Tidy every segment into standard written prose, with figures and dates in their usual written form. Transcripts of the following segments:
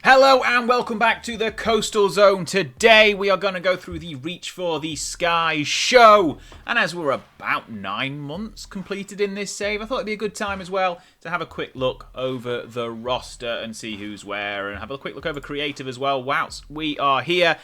Hello and welcome back to the Coastal Zone. Today we are going to go through the Reach for the Sky show. And as we're about 9 months completed in this save, I thought it'd be a good time as well to have a quick look over the roster and see who's where. And have a quick look over creative as well. Whilst we are here,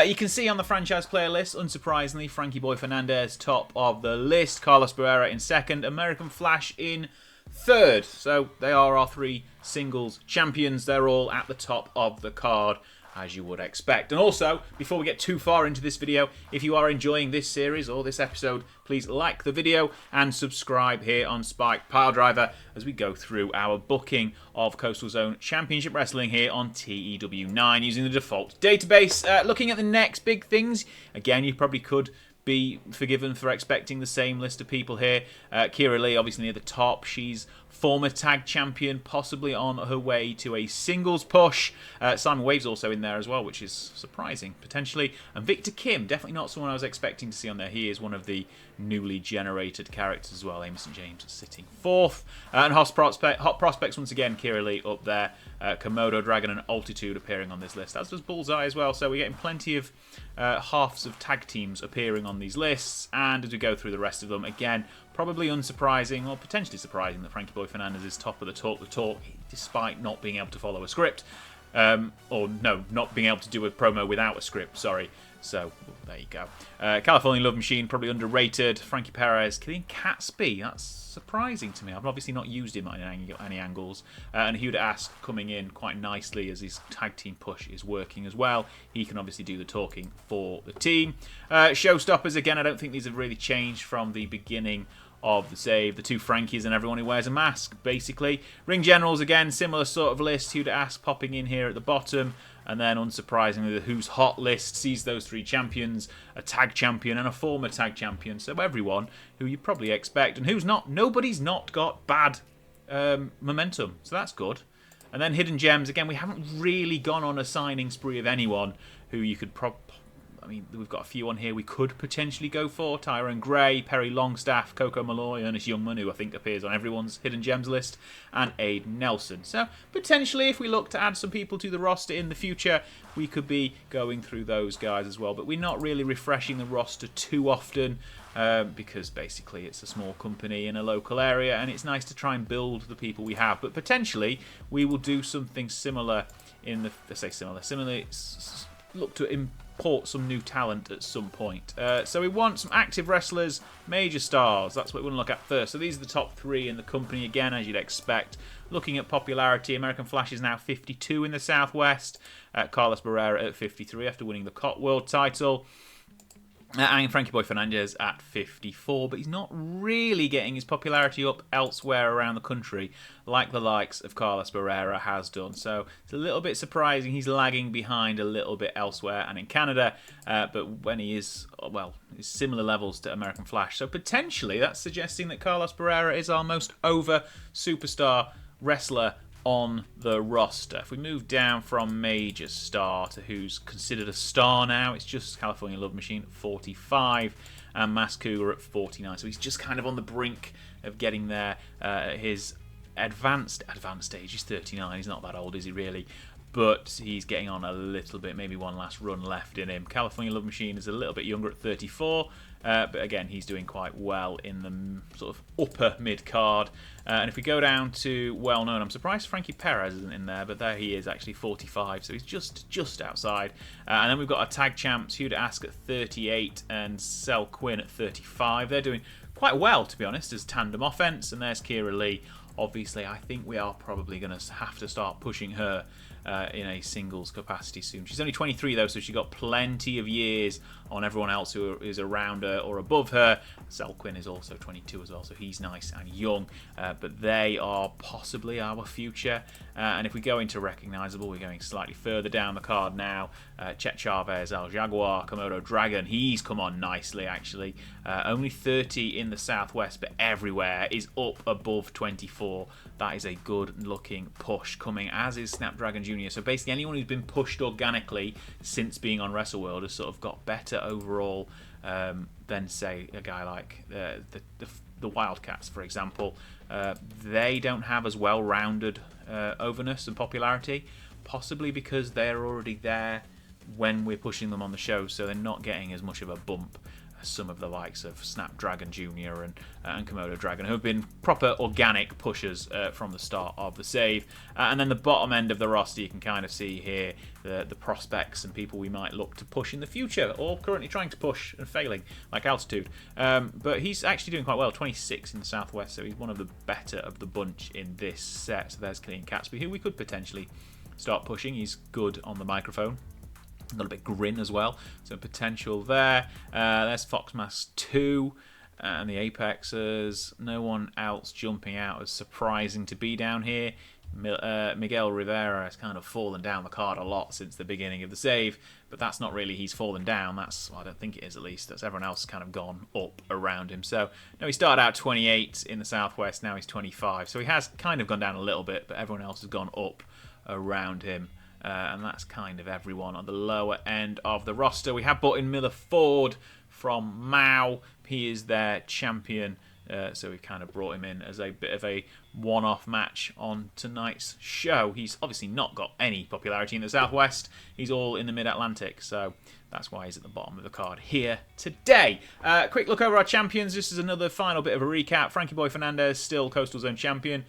you can see on the franchise player list, unsurprisingly, Frankie Boy Fernandez top of the list. Carlos Barrera in second. American Flash in third. So they are our three singles champions. They're all at the top of the card, as you would expect. And also, before we get too far into this video, if you are enjoying this series or this episode, please like the video and subscribe here on Spike Piledriver as we go through our booking of Coastal Zone Championship Wrestling here on TEW IX using the default database. Looking at the next big things, again, you probably could be forgiven for expecting the same list of people here. Kira Lee, obviously near the top. She's former tag champion, possibly on her way to a singles push. Simon Wave's also in there as well, which is surprising, potentially. And Victor Kim, definitely not someone I was expecting to see on there. He is one of the newly generated characters as well. Amos St. James sitting fourth. And Hot Prospects, once again, Kira Lee up there. Komodo Dragon and Altitude appearing on this list, as does Bullseye as well. So we're getting plenty of halves of tag teams appearing on these lists. And as we go through the rest of them, again, probably unsurprising, or potentially surprising, that Frankie Boy Fernandez is top of the talk, despite not being able to follow a script. Or no, not being able to do a promo without a script, sorry. So, there you go. California Love Machine, probably underrated. Frankie Perez, Killian Catsby, that's surprising to me. I've obviously not used him on any angles. And Huda Ask coming in quite nicely as his tag team push is working as well. He can obviously do the talking for the team. Showstoppers, again, I don't think these have really changed from the beginning of the save. The two Frankies and everyone who wears a mask, basically. Ring Generals, again, similar sort of list. Huda Ask popping in here at the bottom. And then, unsurprisingly, the Who's Hot list sees those three champions, a tag champion and a former tag champion. So everyone who you probably expect. And who's not, nobody's not got bad momentum. So that's good. And then Hidden Gems, again, we haven't really gone on a signing spree of anyone who you could I mean, we've got a few on here we could potentially go for. Tyrone Gray, Perry Longstaff, Coco Malloy, Ernest Youngman, who I think appears on everyone's Hidden Gems list, and Aiden Nelson. So, potentially, if we look to add some people to the roster in the future, we could be going through those guys as well. But we're not really refreshing the roster too often, because basically it's a small company in a local area, and it's nice to try and build the people we have. But potentially, we will do something similar in the... look to import some new talent at some point. So we want some active wrestlers, major stars. That's what we want to look at first. So these are the top three in the company, again, as you'd expect. Looking at popularity, American Flash is now 52 in the Southwest. Carlos Barrera at 53 after winning the Cot World title. And Frankie Boy Fernandez at 54, but he's not really getting his popularity up elsewhere around the country like the likes of Carlos Barrera has done. So it's a little bit surprising he's lagging behind a little bit elsewhere and in Canada, but when he is, well, it's similar levels to American Flash. So potentially that's suggesting that Carlos Barrera is our most over superstar wrestler on the roster. If we move down from major star to who's considered a star now, it's just California Love Machine at 45 and Mask Cougar at 49. So he's just kind of on the brink of getting there. His advanced stage, he's 39. He's not that old, is he really? But he's getting on a little bit, maybe one last run left in him. California Love Machine is a little bit younger at 34. But again, he's doing quite well in the sort of upper mid-card. And if we go down to well-known, I'm surprised Frankie Perez isn't in there, but there he is, actually 45, so he's just outside. And then we've got our tag champs, Huda Ask at 38 and Sel Quinn at 35. They're doing quite well, to be honest, as tandem offense. And there's Kira Lee. Obviously, I think we are probably going to have to start pushing her in a singles capacity soon. She's only 23 though, so she's got plenty of years on everyone else who is around her or above her. Sel Quinn is also 22 as well, so he's nice and young. But they are possibly our future. And if we go into recognisable, we're going slightly further down the card now. Chet Chavez, El Jaguar, Komodo Dragon, he's come on nicely actually. Only 30 in the Southwest, but everywhere is up above 24. That is a good looking push coming, as is Snapdragon Jr. So basically anyone who's been pushed organically since being on WrestleWorld has sort of got better overall than, say, a guy like the Wildcats, for example. They don't have as well-rounded overness and popularity, possibly because they're already there when we're pushing them on the show, so they're not getting as much of a bump as some of the likes of Snapdragon Jr. and Komodo Dragon, who have been proper organic pushers from the start of the save. And then the bottom end of the roster, you can kind of see here the prospects and people we might look to push in the future, or currently trying to push and failing, like Altitude. But he's actually doing quite well, 26 in the Southwest, so he's one of the better of the bunch in this set. So there's Killian Catsby, who we could potentially start pushing. He's good on the microphone. Got a bit of grin as well, so potential there. There's Foxmask 2 and the Apexers. No one else jumping out as surprising to be down here. Miguel Rivera has kind of fallen down the card a lot since the beginning of the save, but that's not really he's fallen down. That's, well, I don't think it is, at least. That's everyone else kind of gone up around him. So, no, he started out 28 in the Southwest, now he's 25. So he has kind of gone down a little bit, but everyone else has gone up around him. And that's kind of everyone on the lower end of the roster. We have brought in Miller Ford from Mao. He is their champion, so we've kind of brought him in as a bit of a one-off match on tonight's show. He's obviously not got any popularity in the Southwest. He's all in the Mid-Atlantic, so that's why he's at the bottom of the card here today. Quick look over our champions. This is another final bit of a recap. Frankie Boy Fernandez, still Coastal Zone champion,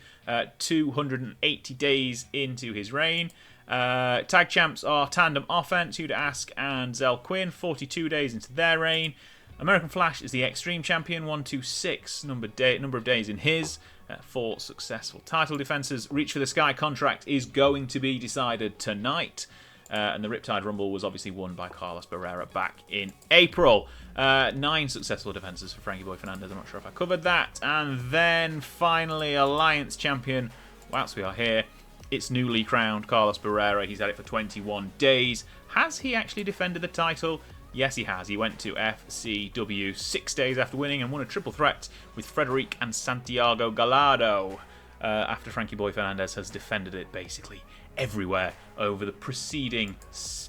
280 days into his reign. Tag champs are Tandem Offense, Huda Ask and Zell Quinn, 42 days into their reign. American Flash is the Extreme Champion, 126 number of days in his. 4 successful title defenses. Reach for the Sky contract is going to be decided tonight. And the Riptide Rumble was obviously won by Carlos Barrera back in April. 9 successful defenses for Frankie Boy Fernandez. I'm not sure if I covered that. And then finally, Alliance Champion, whilst we are here, it's newly crowned Carlos Barrera. He's had it for 21 days. Has he actually defended the title? Yes, he has. He went to FCW 6 days after winning and won a triple threat with Frederic and Santiago Gallardo. After Frankie Boy Fernandez has defended it basically everywhere over the preceding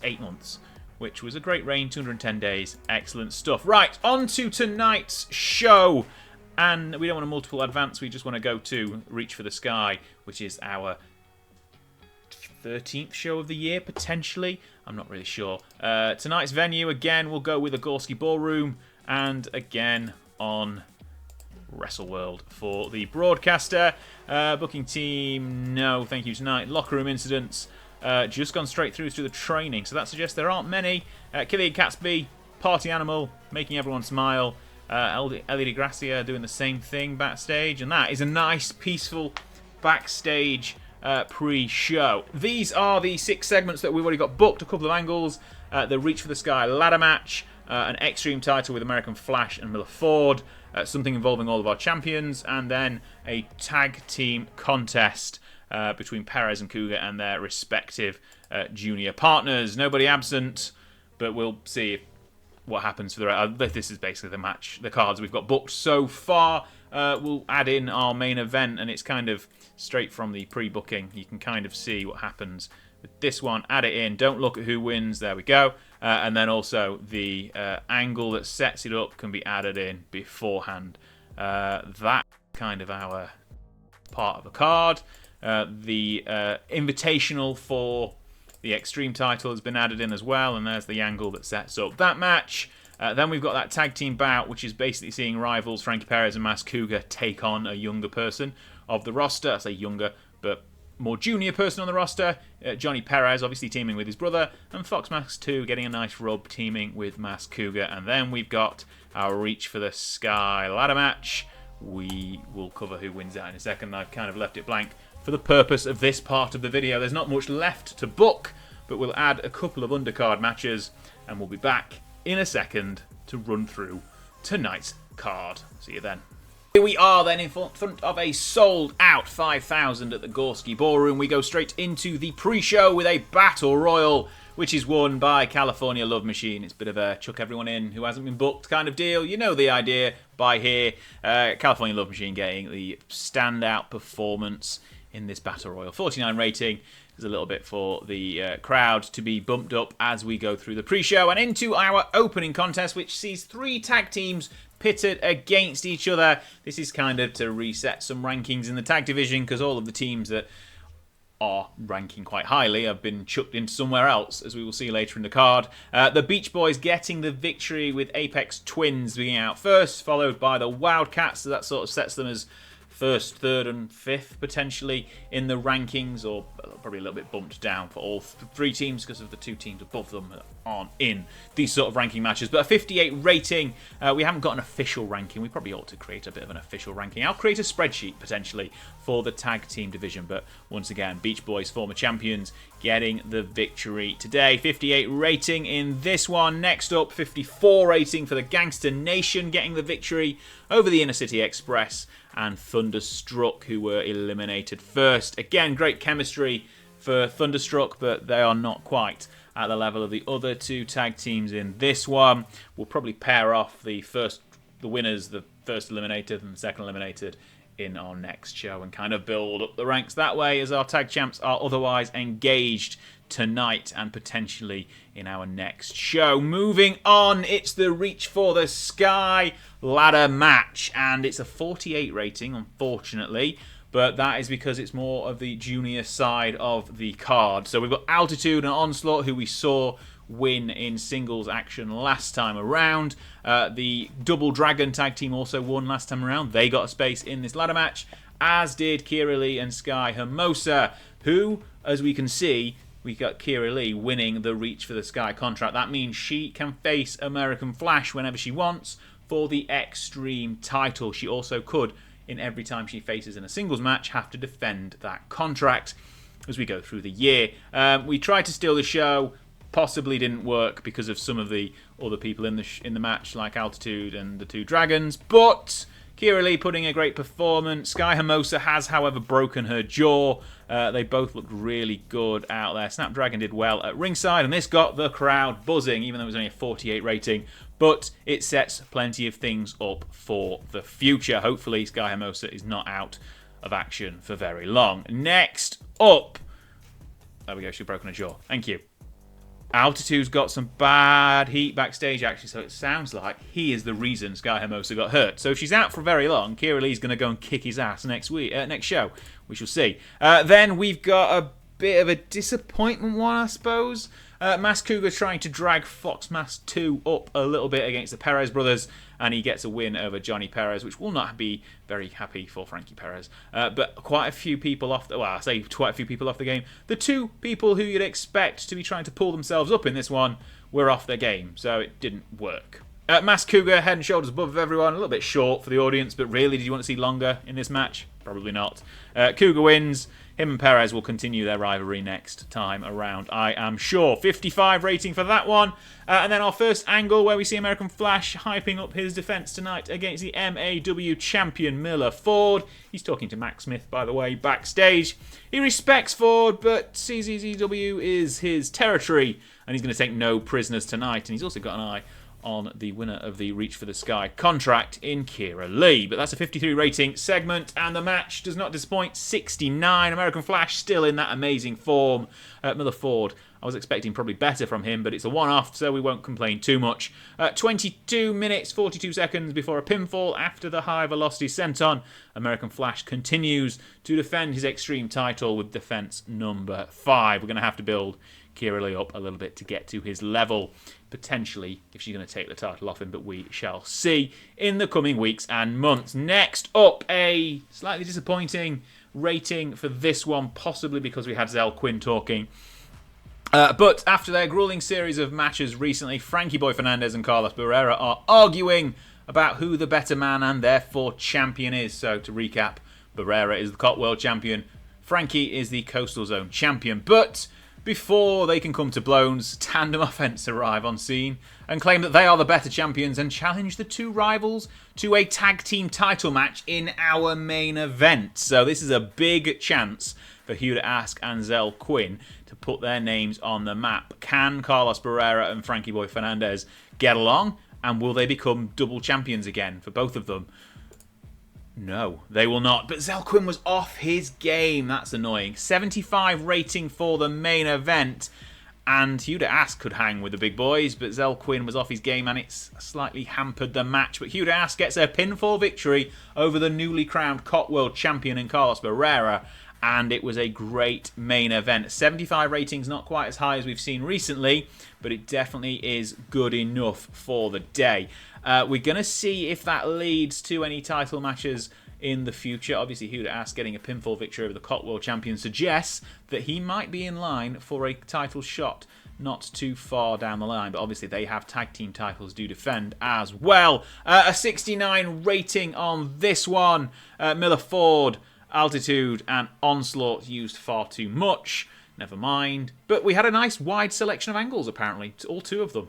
8 months, which was a great reign, 210 days. Excellent stuff. Right, on to tonight's show. And we don't want to multiple advance. We just want to go to Reach for the Sky, which is our 13th show of the year, potentially. I'm not really sure. Tonight's venue, again, we'll go with the Gorski Ballroom, and again on WrestleWorld for the broadcaster. Booking team, no, thank you tonight. Locker room incidents, just gone straight through to the training, so that suggests there aren't many. Killian Catsby, party animal, making everyone smile. Ellie DeGracia doing the same thing backstage, and that is a nice, peaceful backstage pre-show. These are the 6 segments that we've already got booked. A couple of angles, the Reach for the Sky ladder match, an Extreme title with American Flash and Miller Ford, something involving all of our champions, and then a tag team contest between Perez and Cougar and their respective junior partners. Nobody absent, but we'll see what happens for the rest. This is basically the cards we've got booked so far. We'll add in our main event, and it's kind of straight from the pre-booking. You can kind of see what happens with this one. Add it in. Don't look at who wins. There we go. And then also the angle that sets it up can be added in beforehand. That's kind of our part of the card. The invitational for the Extreme title has been added in as well, and there's the angle that sets up that match. Then we've got that tag team bout, which is basically seeing rivals Frankie Perez and Mas Cougar take on a younger person of the roster. I say younger, but more junior person on the roster. Johnny Perez obviously teaming with his brother, and Foxmask 2 getting a nice rub teaming with Mas Cougar. And then we've got our Reach for the Sky ladder match. We will cover who wins that in a second. I've kind of left it blank for the purpose of this part of the video. There's not much left to book, but we'll add a couple of undercard matches, and we'll be back in a second to run through tonight's card. See you then. Here we are then in front of a sold out 5,000 at the Gorski Ballroom. We go straight into the pre-show with a Battle Royal, which is won by California Love Machine. It's a bit of a chuck everyone in who hasn't been booked kind of deal. You know the idea by here. California Love Machine getting the standout performance in this Battle Royal. 49 rating. There's a little bit for the crowd to be bumped up as we go through the pre-show and into our opening contest, which sees 3 tag teams pitted against each other. This is kind of to reset some rankings in the tag division, because all of the teams that are ranking quite highly have been chucked into somewhere else, as we will see later in the card. The Beach Boys getting the victory with Apex Twins being out first, followed by the Wildcats, so that sort of sets them as first, third and fifth potentially in the rankings, or probably a little bit bumped down for all three teams because of the two teams above them that aren't in these sort of ranking matches. But a 58 rating. We haven't got an official ranking. We probably ought to create a bit of an official ranking. I'll create a spreadsheet potentially for the tag team division, but once again, Beach Boys, former champions, getting the victory today. 58 rating in this one. Next up, 54 rating for the Gangster Nation, getting the victory over the Inner City Express and Thunderstruck, who were eliminated first. Again, great chemistry for Thunderstruck, but they are not quite at the level of the other two tag teams in this one. We'll probably pair off the winners, the first eliminated and the second eliminated, in our next show and kind of build up the ranks that way, as our tag champs are otherwise engaged tonight and potentially in our next show. Moving on, it's the Reach for the Sky ladder match, and it's a 48 rating, unfortunately, but that is because it's more of the junior side of the card. So we've got Altitude and Onslaught, who we saw win in singles action last time around. The Double Dragon tag team also won last time around. They got a space in this ladder match, as did Kira Lee and Sky Hermosa, who, as we can see, we got Kira Lee winning the Reach for the Sky contract. That means she can face American Flash whenever she wants for the Extreme title. She also could, in every time she faces in a singles match, have to defend that contract as we go through the year. We tried to steal the show. Possibly didn't work because of some of the other people in the match, like Altitude and the two Dragons. But Kira Lee putting a great performance. Sky Hermosa has, however, broken her jaw. They both looked really good out there. Snapdragon did well at ringside, and this got the crowd buzzing, even though it was only a 48 rating. But it sets plenty of things up for the future. Hopefully, Sky Hermosa is not out of action for very long. Next up, there we go. She's broken her jaw. Thank you. Altitude's got some bad heat backstage, actually, so it sounds like he is the reason Sky Hermosa got hurt. So if she's out for very long, Kira Lee's going to go and kick his ass next show. We shall see. Then we've got a bit of a disappointment one, I suppose. Mas Cougar trying to drag Fox Mas 2 up a little bit against the Perez brothers, and he gets a win over Johnny Perez, which will not be very happy for Frankie Perez. But quite a few people off the game. The two people who you'd expect to be trying to pull themselves up in this one were off their game, so it didn't work. Mas Cougar, head and shoulders above everyone, a little bit short for the audience, but really, did you want to see longer in this match? Probably not. Cougar wins. Him and Perez will continue their rivalry next time around, I am sure. 55 rating for that one. And then our first angle where we see American Flash hyping up his defense tonight against the MAW champion Miller Ford. He's talking to Max Smith, by the way, backstage. He respects Ford, but CZCW is his territory, and he's going to take no prisoners tonight. And he's also got an eye on the winner of the Reach for the Sky contract in Kira Lee. But that's a 53 rating segment, and the match does not disappoint. 69. American Flash still in that amazing form. Miller Ford, I was expecting probably better from him, but it's a one-off, so we won't complain too much. 22 minutes, 42 seconds before a pinfall after the high velocity senton. American Flash continues to defend his Extreme title with defense number 5. We're going to have to build Kira Lee up a little bit to get to his level, potentially, if she's going to take the title off him, but we shall see in the coming weeks and months. Next up, a slightly disappointing rating for this one, possibly because we had Zell Quinn talking. But after their grueling series of matches recently, Frankie Boy Fernandez and Carlos Barrera are arguing about who the better man and therefore champion is. So to recap, Barrera is the COT World Champion, Frankie is the Coastal Zone Champion. But before they can come to blows, Tandem Offense arrive on scene and claim that they are the better champions and challenge the two rivals to a tag team title match in our main event. So this is a big chance for Huda Ask and Zell Quinn to put their names on the map. Can Carlos Barrera and Frankie Boy Fernandez get along? And will they become double champions again for both of them? No, they will not. But Zell Quinn was off his game. That's annoying. 75 rating for the main event. And Huda Ask could hang with the big boys, but Zell Quinn was off his game and it's slightly hampered the match. But Huda Ask gets a pinfall victory over the newly crowned COT World Champion in Carlos Barrera. and it was a great main event. 75 ratings, not quite as high as we've seen recently, but it definitely is good enough for the day. We're going to see if that leads to any title matches in the future. Obviously, Who To Ask getting a pinfall victory over the COT World Champion suggests that he might be in line for a title shot not too far down the line, but obviously they have tag team titles to defend as well. A 69 rating on this one. Miller Ford, Altitude and Onslaught used far too much. Never mind. But we had a nice wide selection of angles, apparently. All two of them.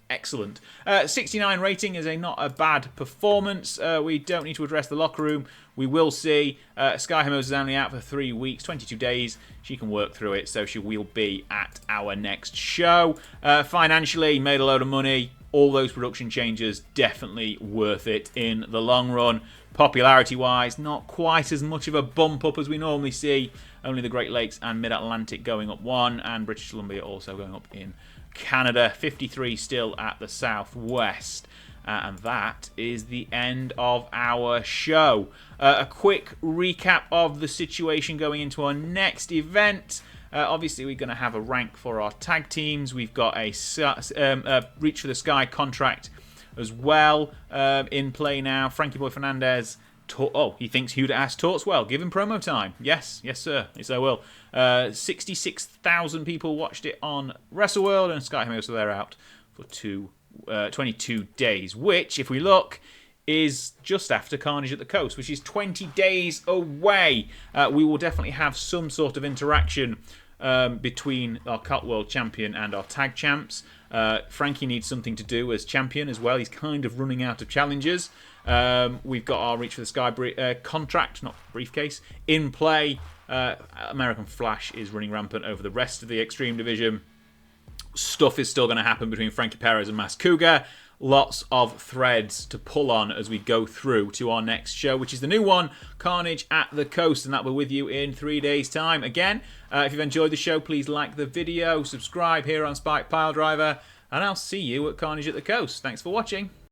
Excellent. 69 rating is not a bad performance. We don't need to address the locker room. We will see. Sky Hermosa is only out for 3 weeks, 22 days. She can work through it, so she will be at our next show. Financially, made a load of money. All those production changes, definitely worth it in the long run. Popularity-wise, not quite as much of a bump up as we normally see. Only the Great Lakes and Mid-Atlantic going up 1, and British Columbia also going up in Canada. 53 still at the Southwest. And that is the end of our show. A quick recap of the situation going into our next event. Obviously, we're going to have a rank for our tag teams. We've got a Reach for the Sky contract as well in play now. Frankie Boy Fernandez. He thinks Who To Ask talks well. Give him promo time. Yes, sir. Yes, I will. 66,000 people watched it on WrestleWorld, and Sky Hermosa they're out for 22 days, which, if we look, is just after Carnage at the Coast, which is 20 days away. We will definitely have some sort of interaction between our COT World Champion and our Tag Champs. Frankie needs something to do as champion as well. He's kind of running out of challenges. We've got our Reach for the Sky contract, not briefcase, in play. American Flash is running rampant over the rest of the Extreme Division. Stuff is still going to happen between Frankie Perez and Mas Cougar. Lots of threads to pull on as we go through to our next show, which is the new one, Carnage at the Coast, and that will be with you in 3 days' time. Again, if you've enjoyed the show, please like the video, subscribe here on Spike Piledriver, and I'll see you at Carnage at the Coast. Thanks for watching.